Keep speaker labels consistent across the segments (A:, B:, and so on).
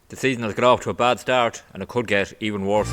A: The season has got off to a bad start and it could get even worse.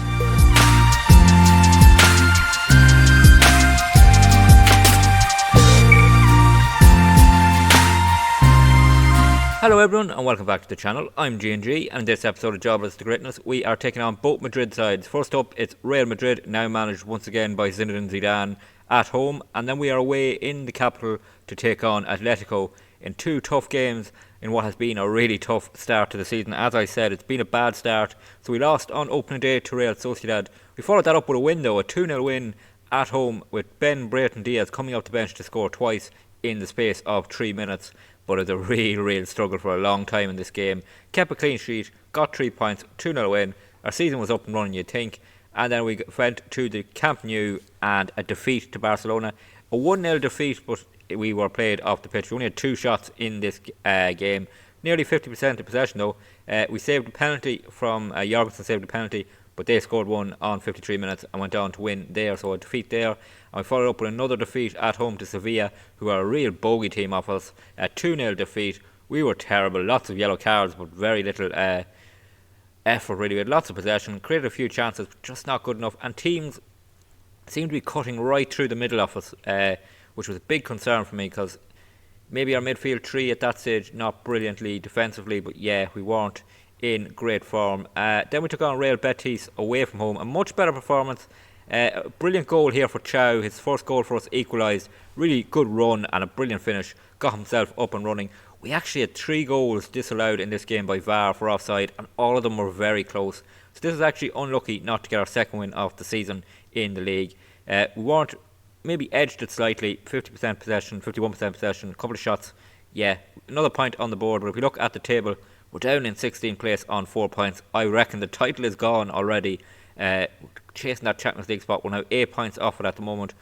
A: Hello everyone and welcome back to the channel. I'm G&G and in this episode of Jobless to Greatness we are taking on both Madrid sides. First up it's Real Madrid, now managed once again by Zinedine Zidane at home, and then we are away in the capital to take on Atletico in two tough games in what has been a really tough start to the season. As I said, it's been a bad start, so we lost on opening day to Real Sociedad. We followed that up with a win though, a 2-0 win at home with Ben Brayton Diaz coming off the bench to score twice in the space of 3 minutes. But it's a real struggle for a long time in this game. Kept a clean sheet, got 3 points, 2-0 win. Our season was up and running, you'd think. And then we went to the Camp Nou and a defeat to Barcelona. A 1-0 defeat, but we were played off the pitch. We only had 2 shots in this game. Nearly 50% of possession though. We saved a penalty from Jorgensen saved a penalty, but they scored one on 53 minutes and went on to win there. So a defeat there. And we followed up with another defeat at home to Sevilla, who are a real bogey team of us. A 2-0 defeat. We were terrible. Lots of yellow cards, but very little effort really. We had lots of possession, created a few chances, but just not good enough. And teams seemed to be cutting right through the middle of us, which was a big concern for me because maybe our midfield three at that stage not brilliantly defensively, but yeah, we weren't in great form. Then we took on Real Betis away from home. A much better performance. A brilliant goal here for Chow. His first goal for us equalised. Really good run and a brilliant finish. Got himself up and running. We actually had 3 goals disallowed in this game by VAR for offside, and all of them were very close. So this is actually unlucky not to get our second win of the season in the league. We weren't, maybe edged it slightly. 50% possession, 51% possession, a couple of shots. Yeah, another point on the board. But if we look at the table, we're down in 16th place on 4 points. I reckon the title is gone already. Chasing that Champions League spot, we're now 8 points off it at the moment,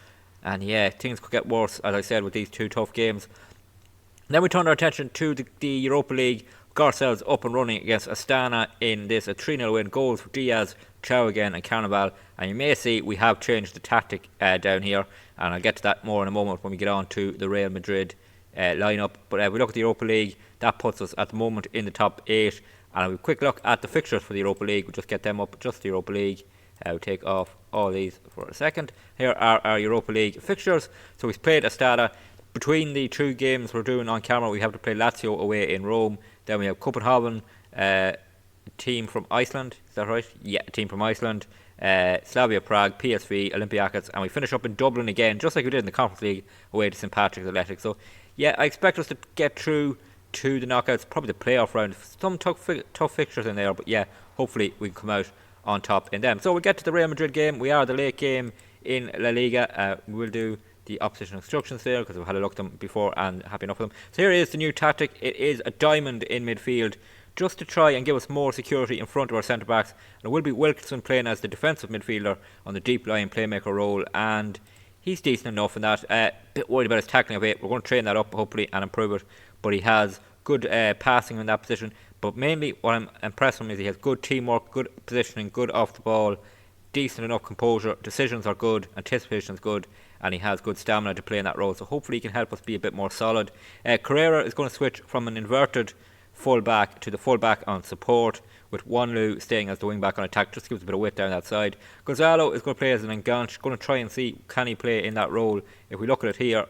A: and yeah, things could get worse as I said with these 2 tough games. Then we turned our attention to the Europa League. Got ourselves up and running against Astana in this, a 3-0 win. Goals for Diaz, Chow again and Carnival, and you may see we have changed the tactic down here, and I'll get to that more in a moment when we get on to the Real Madrid lineup. But if we look at the Europa League, that puts us at the moment in the top 8, and have a quick look at the fixtures for the Europa League. We'll just get them up, just the Europa League. We'll take off all these for a second. Here are our Europa League fixtures. So we've played Astana. Between the 2 games we're doing on camera, we have to play Lazio away in Rome. Then we have Copenhagen, a team from Iceland. Is that right? Yeah, a team from Iceland. Slavia Prague, PSV, Olympiacos, and we finish up in Dublin again, just like we did in the Conference League away to St Patrick's Athletic. So yeah, I expect us to get through to the knockouts, probably the playoff round. Some tough fixtures in there, but yeah, hopefully we can come out on top in them. So we'll get to the Real Madrid game. We are the late game in La Liga. We'll do the opposition instructions there because we've had a look at them before and happy enough with them. So here is the new tactic. It is a diamond in midfield just to try and give us more security in front of our centre backs, and it will be Wilkinson playing as the defensive midfielder on the deep line playmaker role, and he's decent enough in that. Bit worried about his tackling a bit. We're going to train that up hopefully and improve it, but he has good passing in that position. But mainly what I'm impressed with him is he has good teamwork, good positioning, good off the ball, decent enough composure, decisions are good, anticipation is good, and he has good stamina to play in that role. So hopefully he can help us be a bit more solid. Carrera is going to switch from an inverted full-back to the full-back on support, with Wanlu staying as the wing-back on attack, just gives a bit of width down that side. Gonzalo is going to play as an enganche, going to try and see can he play in that role. If we look at it here,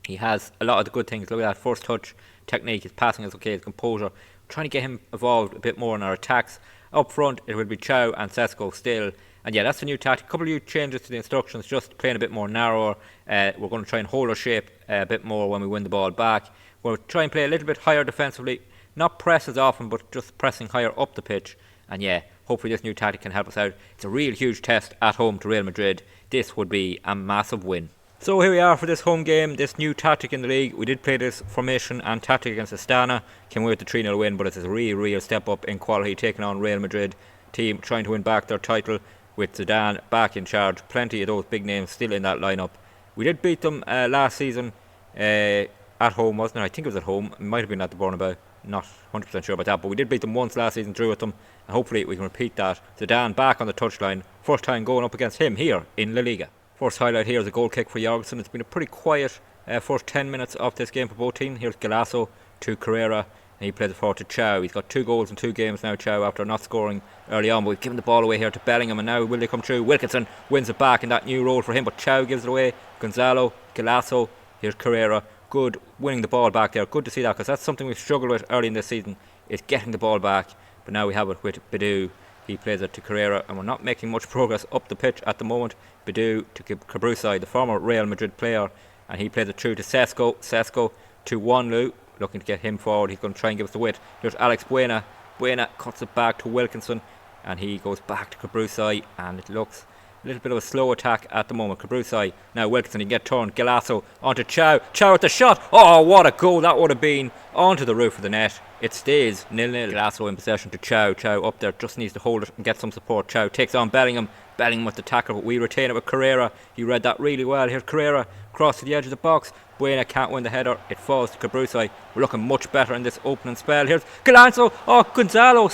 A: he has a lot of the good things. Look at that first touch technique, his passing is okay, his composure. We're trying to get him involved a bit more in our attacks. Up front it will be Chow and Sesko still, and yeah, that's the new tactic. A couple of new changes to the instructions, just playing a bit more narrower. We're going to try and hold our shape a bit more when we win the ball back. We'll try and play a little bit higher defensively, not press as often but just pressing higher up the pitch, and yeah, hopefully this new tactic can help us out. It's a real huge test at home to Real Madrid. This would be a massive win. So here we are for this home game, this new tactic in the league. We did play this formation and tactic against Astana, came away with the 3-0 win, but it's a real step up in quality, taking on Real Madrid team, trying to win back their title with Zidane back in charge. Plenty of those big names still in that lineup. We did beat them last season at home, wasn't it? I think it was at home. It might have been at the Bernabeu. Not 100% sure about that, but we did beat them once last season, drew with them, and hopefully we can repeat that. Zidane back on the touchline, first time going up against him here in La Liga. First highlight here is a goal kick for Jorgensen. It's been a pretty quiet first 10 minutes of this game for both teams. Here's Galasso to Carrera. and he plays it forward to Chow. He's got 2 goals in 2 games now, Chow, after not scoring early on, but we've given the ball away here to Bellingham, and now will they come through? Wilkinson wins it back in that new role for him, but Chow gives it away. Gonzalo, Galasso, here's Carrera. Good winning the ball back there. Good to see that, because that's something we've struggled with early in this season, is getting the ball back. But now we have it with Bidou. He plays it to Carrera, and we're not making much progress up the pitch at the moment. Bidou to Cabrusai, the former Real Madrid player, and he plays it through to Sesko. Sesko to Wanlu, looking to get him forward. He's going to try and give us the width. Here's Alex Buena. Buena cuts it back to Wilkinson, and he goes back to Cabrusai, and it looks a little bit of a slow attack at the moment. Cabrusai, now Wilkinson, he can get turned. Galasso onto Chow. Chow at the shot. Oh, what a goal that would have been. Onto the roof of the net. It stays 0-0. Galasso in possession to Chow. Chow up there, just needs to hold it and get some support. Chow takes on Bellingham. Bellingham with the tackle, but we retain it with Carrera. He read that really well. Here's Carrera across to the edge of the box. Buena can't win the header. It falls to Cabrusai. We're looking much better in this opening spell. Here's Gonzalo,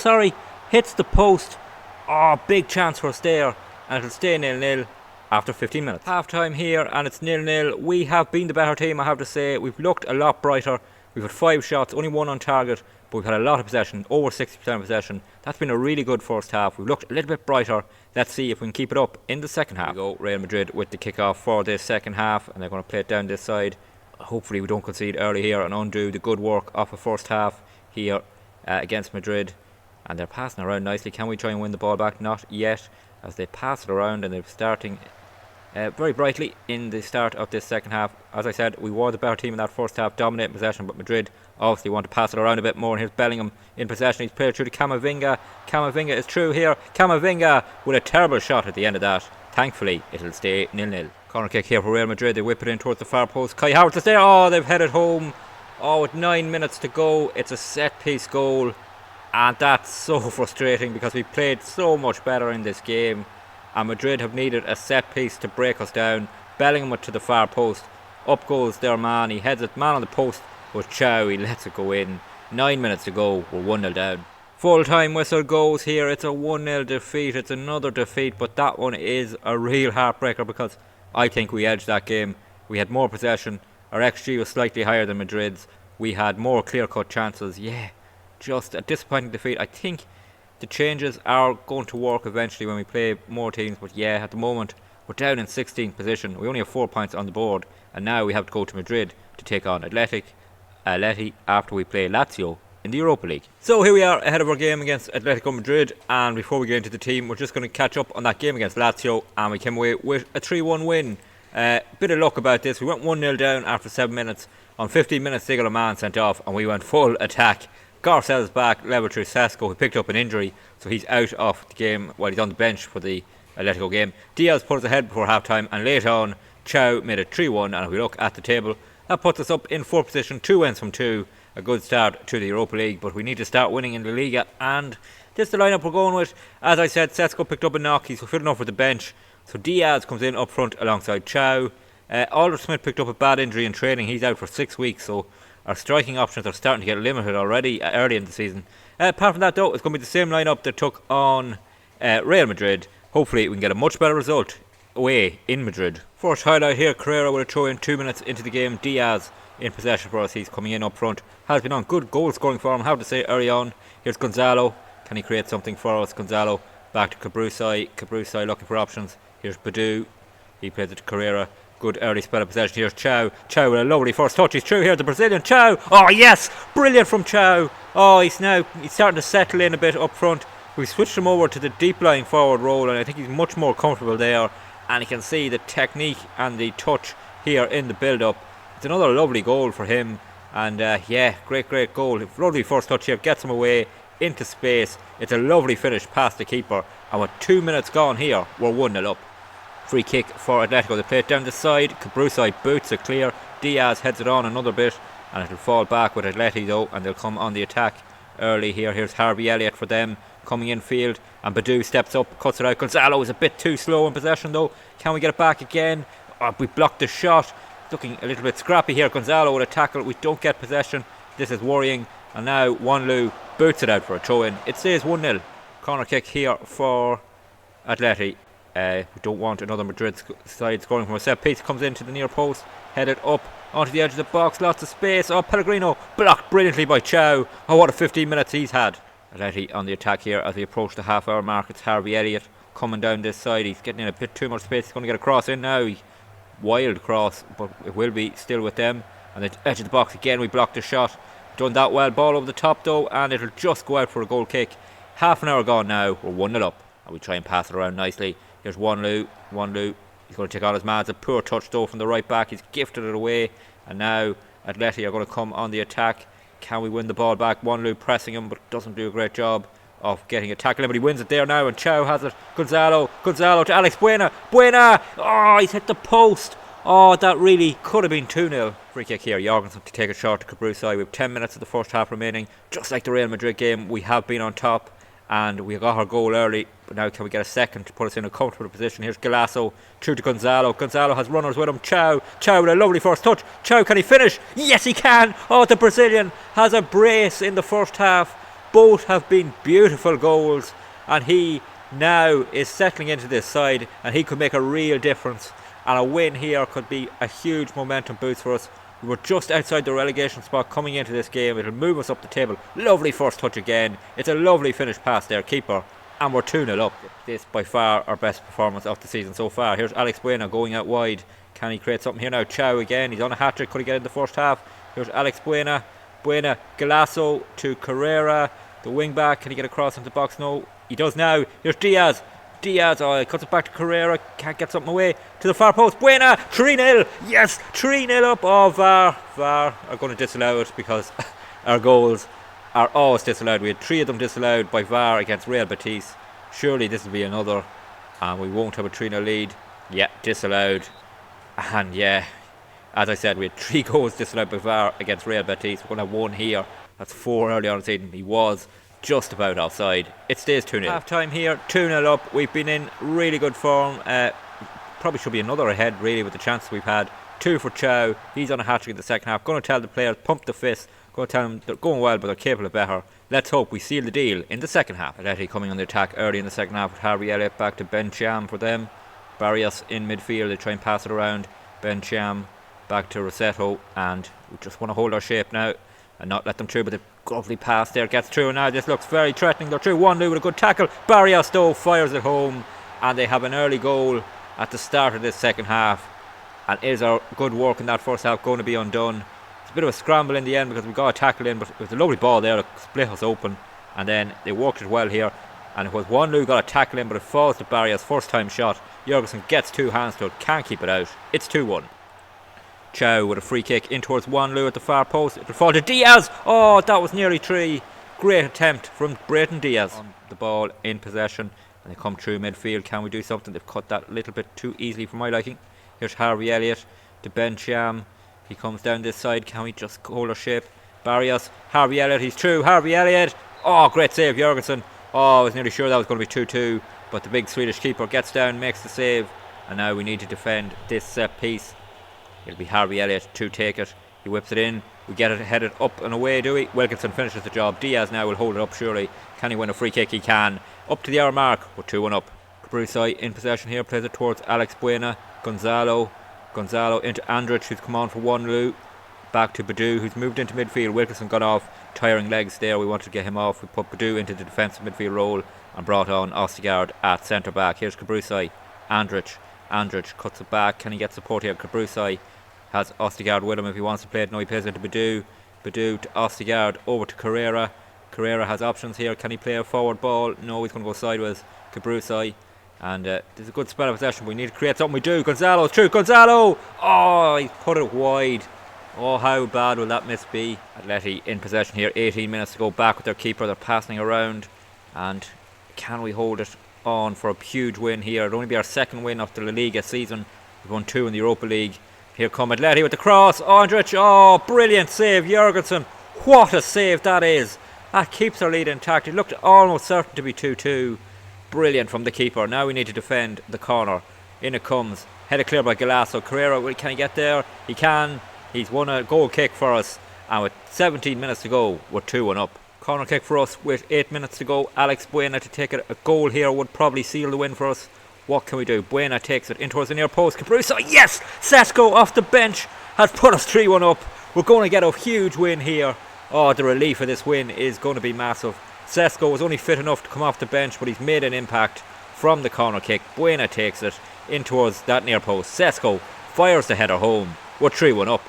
A: hits the post. Oh, big chance for us there. And it'll stay 0-0 after 15 minutes. Half time here, and it's 0-0. We have been the better team, I have to say. We've looked a lot brighter. We've had 5 shots, only 1 on target, but we've had a lot of possession, over 60% of possession. That's been a really good first half. We've looked a little bit brighter. Let's see if we can keep it up in the second half. Here we go, Real Madrid with the kick-off for this second half, and they're going to play it down this side. Hopefully we don't concede early here and undo the good work of the first half here against Madrid. And they're passing around nicely. Can we try and win the ball back? Not yet, as they pass it around, and they're starting very brightly in the start of this second half. As I said, we were the better team in that first half, dominating possession, but Madrid obviously want to pass it around a bit more. And here's Bellingham in possession. He's played through to Camavinga. Camavinga is through here. Camavinga with a terrible shot at the end of that. Thankfully, it'll stay 0-0. Corner kick here for Real Madrid. They whip it in towards the far post. Kai Havertz is there. Oh, they've headed home. Oh, with 9 minutes to go, it's a set-piece goal. And that's so frustrating, because we played so much better in this game, and Madrid have needed a set piece to break us down. Bellingham to the far post. Up goes their man. He heads it, man on the post with Chow. He lets it go in. 9 minutes to go. We're 1-0 down. Full time whistle goes here. It's a 1-0 defeat. It's another defeat, but that one is a real heartbreaker, because I think we edged that game. We had more possession. Our XG was slightly higher than Madrid's. We had more clear-cut chances. Yeah, just a disappointing defeat. I think the changes are going to work eventually when we play more teams, but yeah, at the moment we're down in 16th position. We only have 4 points on the board, and now we have to go to Madrid to take on Atleti after we play Lazio in the Europa League. So here we are ahead of our game against Atletico Madrid, and before we get into the team, we're just going to catch up on that game against Lazio, and we came away with a 3-1 win. Bit of luck about this. We went 1-0 down after 7 minutes. On 15 minutes, they got a man sent off, and we went full attack. Garcella's back, level through Sesko, who picked up an injury, so he's out of the game while he's on the bench for the Atletico game. Diaz put us ahead before half time, and late on, Chow made it 3-1, and if we look at the table, that puts us up in 4th position, 2 wins from 2, a good start to the Europa League, but we need to start winning in the Liga, and this is the lineup we're going with. As I said, Sesko picked up a knock, he's fit enough for the bench, so Diaz comes in up front alongside Chow. Aldersmith picked up a bad injury in training, he's out for 6 weeks, so our striking options are starting to get limited already early in the season. Apart from that though, it's going to be the same lineup that took on Real Madrid. Hopefully we can get a much better result away in Madrid. First highlight here, Carrera with a throw in 2 minutes into the game. Diaz in possession for us, he's coming in up front. Has been on good goal scoring for him, I have to say, early on. Here's Gonzalo, can he create something for us? Gonzalo back to Cabrusai. Cabrusai looking for options. Here's Bidou, he plays it to Carrera. Good early spell of possession. Here's Chow. Chow with a lovely first touch. He's through here, the Brazilian. Chow. Oh yes, brilliant from Chow. Oh, he's starting to settle in a bit up front. We switched him over to the deep lying forward role, and I think he's much more comfortable there. And you can see the technique and the touch here in the build-up. It's another lovely goal for him. And yeah, great goal. Lovely first touch here. Gets him away into space. It's a lovely finish past the keeper. And with 2 minutes gone here, we're 1-0 up. Free kick for Atletico. They play it down the side. Cabrusai boots it clear. Diaz heads it on another bit, and it'll fall back with Atleti though, and they'll come on the attack early here. Here's Harvey Elliott for them coming in field, and Bidou steps up, cuts it out. Gonzalo is a bit too slow in possession though. Can we get it back again? Oh, we blocked the shot. Looking a little bit scrappy here. Gonzalo with a tackle. We don't get possession. This is worrying. And now Wanlu boots it out for a throw in. It stays 1-0. Corner kick here for Atleti. We don't want another Madrid side scoring from a set piece. Comes into the near post, headed up onto the edge of the box, lots of space. Oh, Pellegrino blocked brilliantly by Chow. Oh, what a 15 minutes he's had. Atleti on the attack here as we approach the half-hour mark. It's Harvey Elliott coming down this side. He's getting in a bit too much space. He's going to get a cross in now. Wild cross, but it will be still with them. And the edge of the box again, we blocked the shot. Done that well. Ball over the top though, and it'll just go out for a goal kick. Half an hour gone now. We're 1-0 up, and we try and pass it around nicely. Here's Wanlu. He's going to take on his man. It's a poor touch though from the right back. He's gifted it away, and now Atleti are going to come on the attack. Can we win the ball back? Wanlu pressing him, but doesn't do a great job of getting a tackle in, but he wins it there now, and Chow has it. Gonzalo to Alex Buena. Oh, he's hit the post. Oh, that really could have been 2-0. Free kick here. Jorgensen to take a shot to Cabrusai. We have 10 minutes of the first half remaining. Just like the Real Madrid game, we have been on top, and we got our goal early, but now can we get a second to put us in a comfortable position? Here's Galasso through to Gonzalo. Gonzalo has runners with him. Chow with a lovely first touch. Chow, can he finish? Yes, he can. Oh, the Brazilian has a brace in the first half. Both have been beautiful goals, and he now is settling into this side, and he could make a real difference, and a win here could be a huge momentum boost for us. We were just outside the relegation spot coming into this game. It'll move us up the table. Lovely first touch again. It's a lovely finish past their keeper, and we're 2-0 up. This by far our best performance of the season so far. Here's Alex Buena going out wide. Can he create something here now? Chow again. He's on a hat-trick. Could he get in the first half? Here's Alex Buena, Galasso to Carrera, the wing back. Can he get across into the box? No, he does now. Here's Diaz, oh, he cuts it back to Carrera. Can't get something away to the far post. Buena, 3-0. Yes, 3-0 up. Oh, VAR are going to disallow it because our goals are always disallowed. We had 3 of them disallowed by VAR against Real Betis. Surely this will be another, and we won't have a 3-0 lead. Yeah, disallowed. And yeah, as I said, we had 3 goals disallowed by VAR against Real Betis. We're going to have 1 here. That's 4 early on in the season. He was just about offside. It stays 2-0. Half time here, 2-0 up. We've been in really good form. Probably should be another ahead really with the chances we've had. 2 for Chow. He's on a hat-trick in the second half. Going to tell the players, pump the fist. Going to tell them they're going well, but they're capable of better. Let's hope we seal the deal in the second half. Atleti coming on the attack early in the second half with Harvey Elliott back to Ben Cham for them. Barrios in midfield. They try and pass it around. Ben Cham back to Rossetto, and we just want to hold our shape now and not let them through, but the lovely pass there gets through, and now this looks very threatening. They're through. Wanlu with a good tackle. Barrios though fires it home, and they have an early goal at the start of this second half, and is our good work in that first half going to be undone? It's a bit of a scramble in the end because we got a tackle in, but it was a lovely ball there that split us open, and then they worked it well here, and it was Wanlu got a tackle in, but it falls to Barrios. First time shot. Jorgensen gets 2 hands to it, can't keep it out. It's 2-1. Chow with a free kick in towards Wanlu at the far post. It'll fall to Diaz. Oh, that was nearly 3. Great attempt from Brayton Diaz on the ball in possession, and they come through midfield. Can we do something? They've cut that a little bit too easily for my liking. Here's Harvey Elliott to Ben Cham. He comes down this side. Can we just hold our shape? Barrios, Harvey Elliott, he's through. Harvey Elliott. Oh, great save, Jorgensen. Oh, I was nearly sure that was going to be 2-2, but the big Swedish keeper gets down, makes the save, and now we need to defend this set piece. It'll be Harvey Elliott to take it. He whips it in. We get it headed up and away, do we? Wilkinson finishes the job. Diaz now will hold it up surely. Can he win a free kick? He can. Up to the hour mark. We're 2-1 up. Cabrusai in possession here. Plays it towards Alex Buena. Gonzalo into Andrich, who's come on for Wanlu. Back to Badu, who's moved into midfield. Wilkinson got off. Tiring legs there. We wanted to get him off. We put Badu into the defensive midfield role and brought on Ostigard at centre back. Here's Cabrusai. Andrich cuts it back. Can he get support here? Cabrusai has Ostigard with him if he wants to play it. No, he plays it to Badu to Ostigard, over to Carrera. Carrera has options here. Can he play a forward ball? No, he's going to go sideways. Cabrusai, and there's a good spell of possession. We need to create something. We do. Gonzalo's through. Gonzalo! Oh, he put it wide. Oh, how bad will that miss be? Atleti in possession here. 18 minutes to go, back with their keeper. They're passing around, and can we hold it on for a huge win here? It'll only be our second win of the Liga season. We've won 2 in the Europa League. Here come Atleti with the cross. Andrich, oh, brilliant save, Jorgensen. What a save that is. That keeps our lead intact. It looked almost certain to be 2-2. Brilliant from the keeper. Now we need to defend the corner. In it comes. Headed clear by Galasso. Carrera, can he get there? He can. He's won a goal kick for us. And with 17 minutes to go, we're 2-1 up. Corner kick for us with 8 minutes to go. Alex Buena to take it. A goal here would probably seal the win for us. What can we do? Buena takes it in towards the near post. Cabrusai, yes! Sesko off the bench has put us 3-1 up. We're going to get a huge win here. Oh, the relief of this win is going to be massive. Sesko was only fit enough to come off the bench, but he's made an impact from the corner kick. Buena takes it in towards that near post. Sesko fires the header home. We're 3-1 up.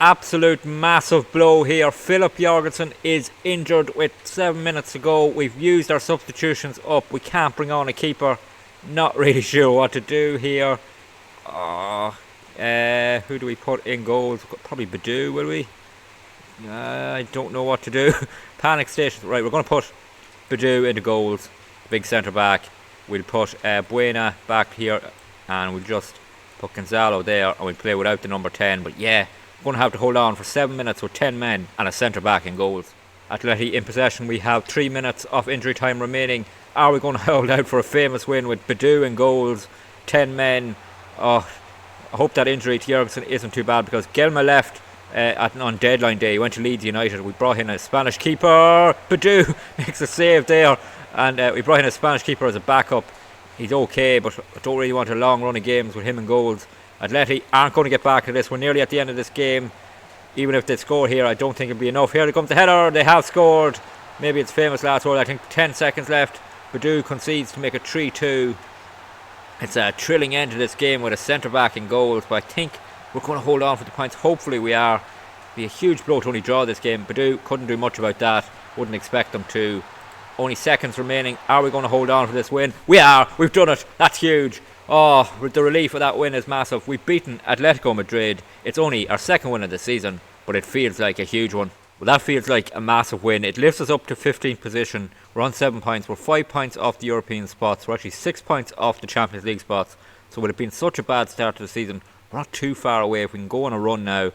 A: Absolute massive blow here. Philip Jorgensen is injured with 7 minutes to go. We've used our substitutions up. We can't bring on a keeper. Not really sure what to do here. Who do we put in goals? Probably Badu, will we? I don't know what to do. Panic station. Right, we're going to put Badu into goals. Big centre back. We'll put Buena back here, and we'll just put Gonzalo there, and we'll play without the number 10. But yeah, we're going to have to hold on for 7 minutes with 10 men and a centre back in goals. Atleti in possession. We have 3 minutes of injury time remaining. Are we going to hold out for a famous win with Badu in goals, 10 men? Oh, I hope that injury to Jorgensen isn't too bad, because Gelma left on deadline day. He went to Leeds United. We brought in a Spanish keeper. Badu makes a save there, and we brought in a Spanish keeper as a backup. He's okay, but I don't really want a long run of games with him in goals. Atleti aren't going to get back to this. We're nearly at the end of this game. Even if they score here, I don't think it'll be enough. Here comes the header. They have scored. Maybe it's famous last word. I think 10 seconds left. Badu concedes to make it 3-2. It's a thrilling end to this game with a centre back in goals, but I think we're going to hold on for the points. Hopefully we are. It'll be a huge blow to only draw this game. Badu couldn't do much about that. Wouldn't expect them to. Only seconds remaining. Are we going to hold on for this win? We are. We've done it. That's huge. Oh, the relief of that win is massive. We've beaten Atletico Madrid. It's only our second win of the season, but it feels like a huge one. Well, that feels like a massive win. It lifts us up to 15th position. We're on 7 points. We're 5 points off the European spots. We're actually 6 points off the Champions League spots. So with it been such a bad start to the season, we're not too far away. If we can go on a run now,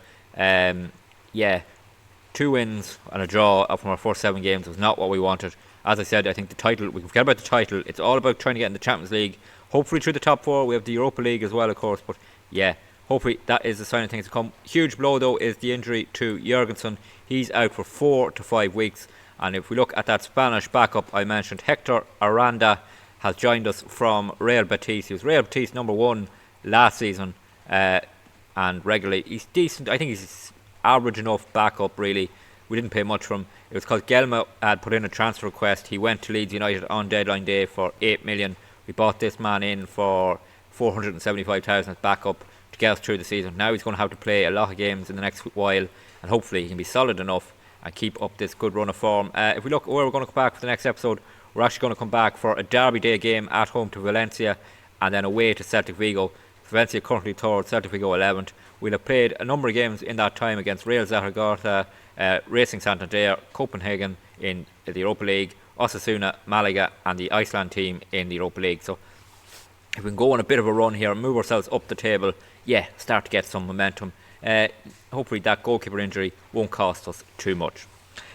A: 2 wins and a draw from our first 7 games was not what we wanted. As I said, I think the title, we can forget about the title. It's all about trying to get in the Champions League. Hopefully through the top 4. We have the Europa League as well, of course. But yeah, hopefully that is a sign of things to come. Huge blow though is the injury to Jorgensen. He's out for 4 to 5 weeks. And if we look at that Spanish backup I mentioned, Hector Aranda has joined us from Real Betis. He was Real Betis number 1 last season, and regularly. He's decent. I think he's average enough backup, really. We didn't pay much for him. It was because Gelma had put in a transfer request. He went to Leeds United on deadline day for 8 million. We bought this man in for 475,000 as backup to get us through the season. Now he's going to have to play a lot of games in the next while, and hopefully he can be solid enough and keep up this good run of form. If we look where we're going to come back for the next episode, we're actually going to come back for a Derby Day game at home to Valencia, and then away to Celtic Vigo. Valencia currently 3rd, Celtic Vigo 11th. We'll have played a number of games in that time against Real Zaragoza, Racing Santander, Copenhagen in the Europa League, Osasuna, Malaga and the Iceland team in the Europa League. So if we can go on a bit of a run here and move ourselves up the table, start to get some momentum. Hopefully that goalkeeper injury won't cost us too much.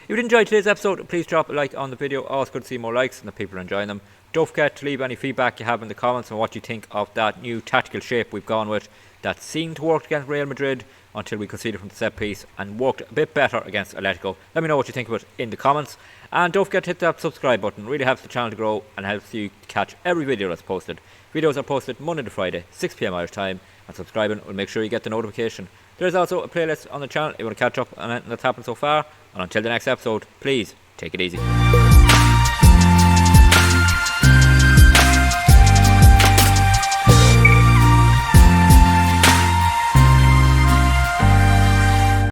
A: If you enjoyed today's episode, please drop a like on the video. Always good to see more likes and that people are enjoying them. Don't forget to leave any feedback you have in the comments on what you think of that new tactical shape we've gone with that seemed to work against Real Madrid until we conceded from the set piece and worked a bit better against Atletico. Let me know what you think of it in the comments, and don't forget to hit that subscribe button. It really helps the channel to grow and helps you catch every video that's posted. Videos are posted Monday to Friday, 6 PM Irish time, and subscribing will make sure you get the notification. There is also a playlist on the channel if you want to catch up on anything that's happened so far, and until the next episode, please take it easy.